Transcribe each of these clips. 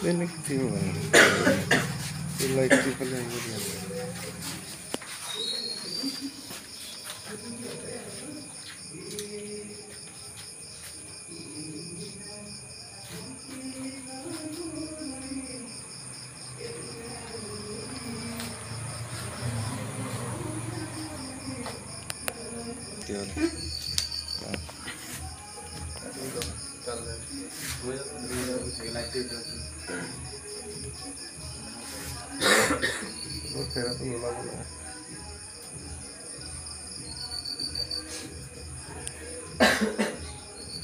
Ini kecil banget. Like people yang begini.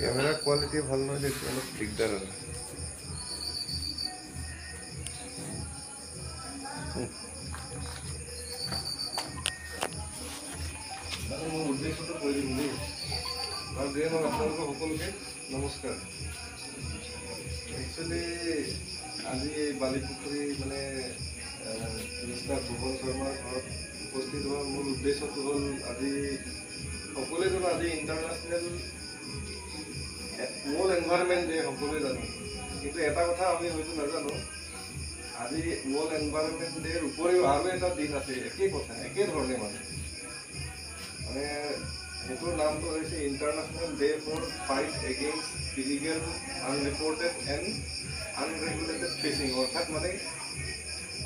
Camera quality ভাল নহয় দেখি অলপ দিগদাৰ হয় মোৰ উদ্দেশ্যটো কৈ দিম দেই আৰু দেই মই আপোনালোকক সকলোকে নমস্কাৰ একচুৱেলি আজি বালিপুখুৰী মানে মিষ্টাৰ ভুৱন শৰ্মাৰ ঘৰত উপস্থিত হোৱাৰ মূল উদ্দেশ্যটো হ'ল আজি সকলোৱে জানো আজি ইণ্টাৰনেশ্যনেল ৱৰ্ল্ড এনভাইৰনমেণ্ট ডে সকলোৱে জানো কিন্তু এটা কথা আমি হয়তো নাজানো আজি ৱৰ্ল্ড এনভাইৰনমেণ্ট ডেৰ উপৰিও আৰু এটা দিন আছে একে কথা একে ধৰণে মানে সেইটোৰ নামটো হৈছে international day for fight against illegal unreported and unregulated fishing অৰ্থাৎ মানে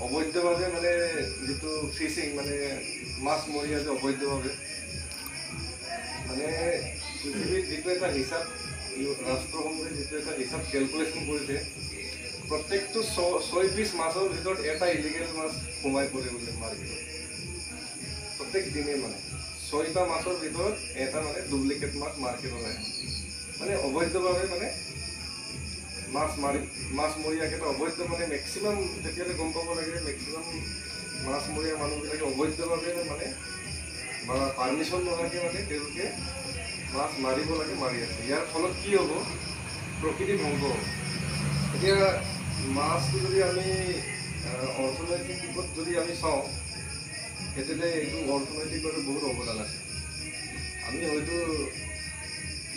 অবৈধভাৱে মানে যিটো ফিচিং মানে মাছ মৰীয়া যে অবৈধভাৱে মানে পৃথিৱীত যিটো এটা হিচাপ ৰাষ্ট্ৰসংঘই যিটো এটা হিচাপ কেলকুলেশ্যন কৰিছে প্ৰত্যেকটো 6 পিচ মাছৰ ভিতৰত এটা ইলিগেল মাছ সোমাই পৰে বুলি মাৰ্কেটত প্ৰত্যেক দিনে মানে 6টা মাছৰ ভিতৰত এটা মানে ডুপ্লিকেট মাছ মাৰ্কেটত আহে মানে অবৈধভাৱে মানে মাছমৰীয়াকেইটা অবৈধ মানে মেক্সিমাম তেতিয়ালৈ গম পাব লাগে মেক্সিমাম মাছমৰীয়া মানুহবিলাকে অবৈধভাৱে মানে বা পাৰ্মিশ্যন নোহোৱাকৈ মানে তেওঁলোকে মাছ মাৰিব লাগে মাৰি আছে ইয়াৰ ফলত কি হ'ব প্ৰকৃতি ধ্বংস হ'ব এতিয়া মাছটো যদি আমি অৰ্থনৈতিক দিশত যদি আমি চাওঁ তেতিয়াহ'লে এইটো অৰ্থনৈতিকভাৱে বহুত অৱদান আছে আমি হয়তো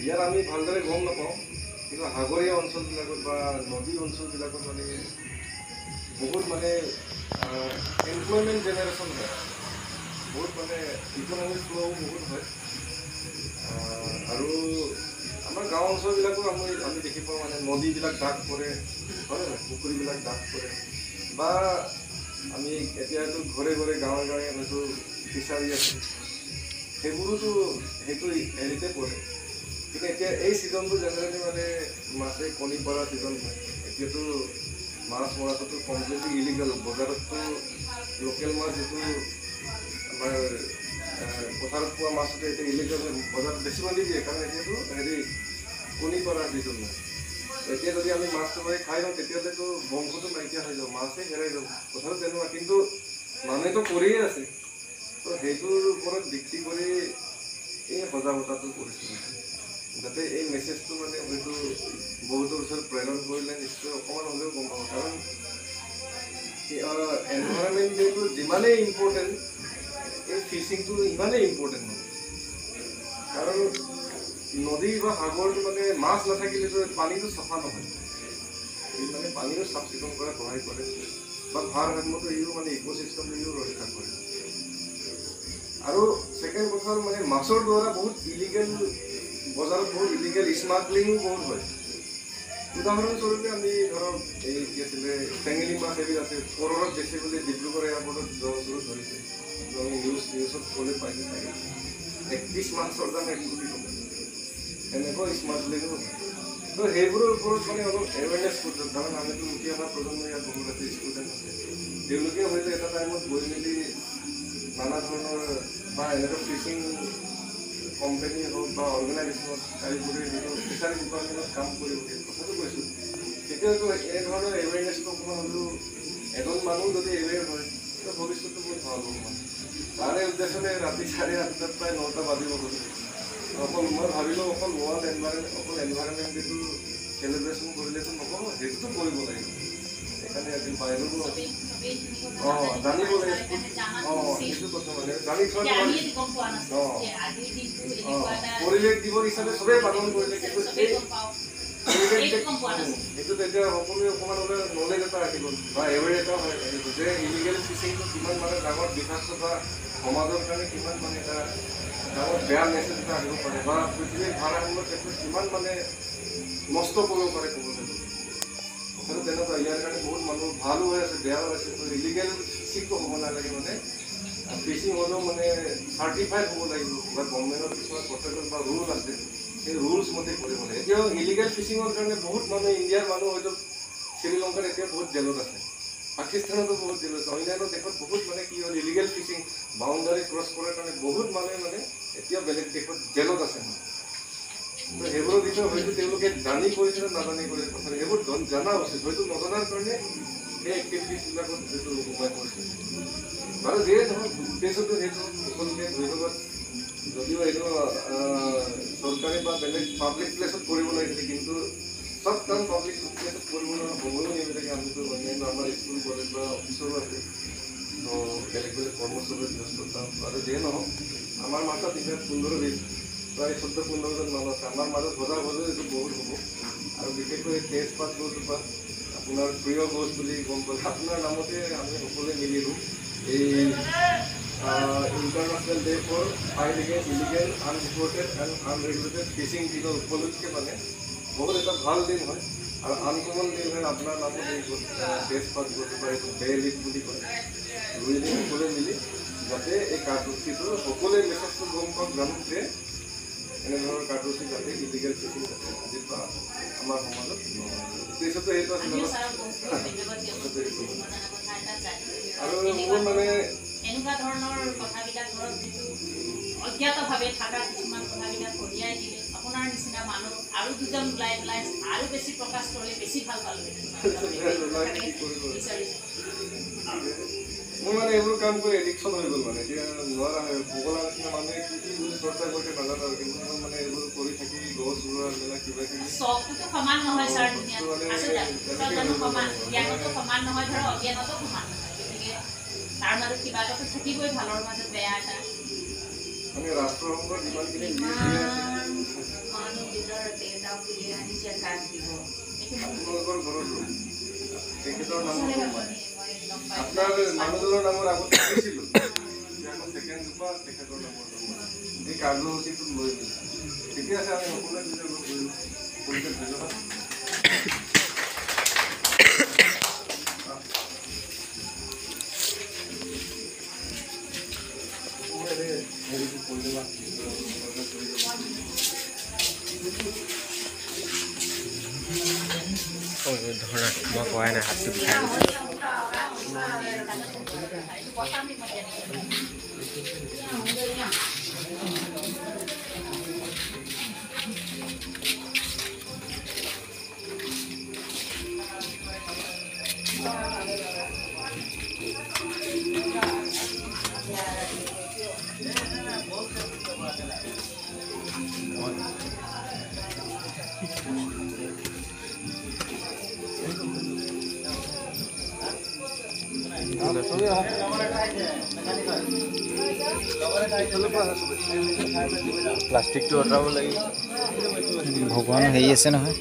ইয়াৰ আমি ভালদৰে গম নাপাওঁ কিন্তু সাগৰীয় অঞ্চলবিলাকত বা নদী অঞ্চলবিলাকত মানে বহুত মানে এমপ্লয়মেণ্ট জেনেৰেশ্যন হয় বহুত মানে ইকনমিক ফ্ল' বহুত হয় আৰু আমাৰ গাঁও অঞ্চলবিলাকো আমি দেখি পাওঁ মানে নদীবিলাক ডাক পৰে হয় নহয় পুখুৰীবিলাক ডাক পৰে বা আমি এতিয়াতো ঘৰে ঘৰে গাঁৱে গাঁৱে হয়তো ফিচাৰী আছে সেইবোৰোতো সেইটো হেৰিতে পৰে কিন্তু এতিয়া এই ছিজনটো জেনেৰেলি মানে মাছে কণী পৰা ছিজন হয় এতিয়াতো মাছ মৰাটোতো কমপ্লিটলি ইলিগেল বজাৰততো লোকেল মাছ যিটো আমাৰ পথাৰত পোৱা মাছটো এতিয়া ইলিগেল বজাৰত বেছি মানি দিয়ে কাৰণ এতিয়াতো হেৰি কণী পৰা ছিজন হয় এতিয়া যদি আমি মাছটো মাৰি খাই লওঁ তেতিয়াহ'লেতো বংশটো নাইকিয়া হৈ যাব মাছে হেৰাই যাব কথাটো তেনেকুৱা কিন্তু মানুহেতো কৰিয়ে আছে তো সেইটোৰ ওপৰত ভিত্তি কৰি এই সজাগতাটো কৰিছোঁ যাতে এই মেছেজটো মানে হয়তো বহুতৰ ওচৰত প্ৰেৰণ কৰিলে নিশ্চয় অকণমান হ'লেও গম পাব কাৰণ এনভাইৰনমেণ্ট ডেটো যিমানেই ইম্পৰ্টেণ্ট এই ফিচিংটো ইমানেই ইম্পৰ্টেণ্ট নহয় কাৰণ নদী বা সাগৰটো মানে মাছ নাথাকিলেতো পানীটো চাফা নহয় মানে পানীও চাফ চিকুণ কৰাত সহায় কৰে বা ভাৰসাম্যটো ইও মানে ইক'চিষ্টেমটো ইও ৰক্ষা কৰে আৰু ছেকেণ্ড কথা হ'ল মানে মাছৰ দ্বাৰা বহুত ইলিগেল বজাৰত বহুত ইলিগেল স্মাগলিঙো বহুত হয় উদাহৰণস্বৰূপে আমি ধৰক এই কি আছিলে চেঙেলী মাছ এইবিলাক আছে কৰৰত বেছি বুলি ডিব্ৰুগড় এয়াৰপৰ্টত জগতত ধৰিছে আমি নিউজত ক'লে পাইছোঁ চাগে 31 মাছৰ দাম 1 কোটি টকা এনেকুৱা স্মাগলিঙো হয় তো সেইবোৰৰ ওপৰত মানে অলপ এৱেৰনেছ কৰিব কাৰণ আমিতো উঠি অহা প্ৰজন্ম ইয়াত বহুত আছে ষ্টুডেণ্ট আছে তেওঁলোকে হয়তো এটা টাইমত গৈ মেলি নানা ধৰণৰ বা এনেকুৱা ফিচিং কোম্পানী হওক বা অৰ্গেনাইজেশ্যনত কাৰিকৰী যিটো ফিচাৰী ডিপাৰ্টমেণ্টত কাম কৰিব কথাটো কৈছোঁ তেতিয়াতো এই ধৰণৰ এৱেৰনেছটো অকণমান হ'লেও এজন মানুহ যদি এৱেৰ হয় তো ভৱিষ্যতটো বহুত ভাল হ'ব মানে তাৰে উদ্দেশ্যে ৰাতি 8:30 প্ৰায় 9টা বাজিব ধৰিছে অকল মই ভাবিলোঁ অকল ৱৰ্ল্ড এনভাইৰনমেণ্ট ডেটো চেলিব্ৰেশ্যন কৰিলেতো নহ'ব সেইটোতো কৰিব লাগিব সেইকাৰণে আজি বাহিৰতো জানিব লাগিব সেইটো কথা মানে জানি থোৱা পৰিৱেশ দিৱস হিচাপে চবেই পালন কৰিলে কিন্তু সেইটো তেতিয়া সকলোৱে অকণমান হ'লে নলেজ এটা আহিব বা এৱেৰ এটা হয় যে ইলিগেল ফিচিংটো কিমান মানে ডাঙৰ বিষাক্ত বা সমাজৰ কাৰণে কিমান মানে এটা ডাঙৰ বেয়া মেছেজ এটা আহিব পাৰে বা পৃথিৱীৰ ভাৰসাম্যৰ ক্ষেত্ৰত কিমান মানে নষ্ট কৰিব পাৰে ক'ব লাগিব কথাটো তেনেকুৱা ইয়াৰ কাৰণে বহুত মানুহ ভালো হৈ আছে বেয়াও আছে তো ইলিগেল ফিচিংটো হ'ব নালাগে মানে ফিচিং হ'লেও মানে চাৰ্টিফাইড হ'ব লাগিব বা গভৰ্ণমেণ্টৰ কিছুমান প্ৰটেকল বা ৰুল আছে সেই ৰুলছ মতে কৰিব লাগে এতিয়াও ইলিগেল ফিচিঙৰ কাৰণে বহুত মানুহ ইণ্ডিয়াৰ মানুহ হয়তো শ্ৰীলংকাত এতিয়া বহুত জেলত আছে পাকিস্তানতো বহুত জেল আছে অন্যান্য দেশত বহুত মানে কি হ'ল ইলিগেল ফিচিং বাউণ্ডাৰী ক্ৰছ কৰাৰ কাৰণে বহুত মানুহে মানে এতিয়া বেলেগ দেশত জেলত আছে তো সেইবোৰৰ বিষয়ে হয়তো তেওঁলোকে জানি কৰিছে নে নাজানি কৰিছে কথা সেইবোৰ জনা উচিত হয়তো নজনাৰ কাৰণে সেই এক্টিভিটিছবিলাকত হয়তো সোমাই পৰিছে বাৰু যিয়ে নহওক উদ্দেশ্যটো সেইটো সকলোকে ধন্যবাদ যদিও এইটো চৰকাৰী বা বেলেগ পাব্লিক প্লেচত কৰিব লাগিছিলে কিন্তু সব কাম পাব্লিক প্লেচত কৰিবলৈ সময়ো নিমিলেগে আমিতো অন্যান্য আমাৰ স্কুল কলেজ বা অফিচৰো আছে তো বেলেগ বেলেগ কৰ্মচাৰীৰ ব্যস্ততা আৰু যিয়ে নহওক আমাৰ মাজত এতিয়া 15-20 প্ৰায় 14-15জন মানুহ আছে আমাৰ মাজত ভজা এইটো বহুত হ'ব আৰু বিশেষকৈ তেজপাত গছজোপা আপোনাৰ প্ৰিয় গছ বুলি গম পালে আপোনাৰ নামতে আমি সকলোৱে মিলিলোঁ এই international day for fight against illegal unreported and unregulated fishing দিনৰ উপলক্ষে মানে বহুত এটা ভাল দিন হয় আৰু আনকমন দিন হয় আপোনাৰ নামত এই তেজপাত গছজোপা এইটো বেলিফ বুলি কয় ৰুই দিন সকলোৱে মিলি যাতে এই কাৰ্যসূচীটো সকলোৱে মেছেজটো গম পাওক জানোঁ যে এনেধৰণৰ কাৰ্যসূচী যাতে ইলিগেল ফিচিং যাতে আজিৰ পৰা আমাৰ সমাজত উদ্দেশ্যটো সেইটো আছিল আৰু মোৰ মানে এনেকুৱা ধৰণৰ কথাবিলাক ধৰক যিটো অজ্ঞাতভাৱে থকা কিছুমান কথাবিলাক কঢ়িয়াই দিলে আপোনাৰ নিচিনা মানুহ আৰু দুজন ওলাই পেলাই আৰু বেছি প্ৰকাশ কৰিলে বেছি ভাল পালোঁ মই মানে এইবোৰ কাম কৰি এডিকশ্যন হৈ গ'ল মানে এতিয়া নোৱাৰা হয় ভূগোলৰ নিচিনা মানুহে কি কি বুলি চৰ্চা কৰিছে নাজানো আৰু কিন্তু মই মানে এইবোৰ কৰি থাকি গছ ৰোৱা মেলা কিবা কিবি চখটোতো সমান নহয় ছাৰ দুনিয়াত আছে জানো সমান জ্ঞানতো সমান নহয় ধৰক অজ্ঞানতো সমান নহয় গতিকে তাৰ মাজত কিবা এটাতো থাকিবই ভালৰ মাজত বেয়া এটা মানে ৰাষ্ট্ৰসংঘৰ যিমানখিনি মানুহ ভিতৰত এটা উলিয়াই আনিছে কাজ দিব আপোনালোকৰ ঘৰত তেখেতৰ নাম আপোনাৰ মানুহজনৰ নামৰ আগতে কৈছিলোঁ ছেকেণ্ড জোপা তেখেতৰ নামৰ এই কাৰ্যসূচীটো লৈ মেলি ঠিকে আছে আমি সকলোৱে সকলোকে ধন্যবাদ হেৰিটো কৰি দেবা ধৰা মই কোৱাই নাই হাতটো বিষাই প্লাষ্টিকটো আঁতৰাব লাগিব ভগৱান হেৰি আছে নহয়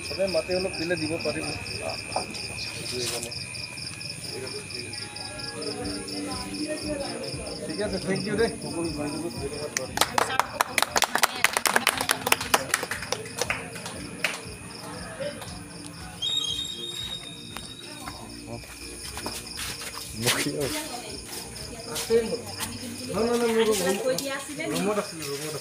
সবে মাতে অলপ দিলে দিব পাৰিব ঠিক আছে থেংক ইউ দেই সকলো ধন্যবাদ ৰুমত আছিলোঁ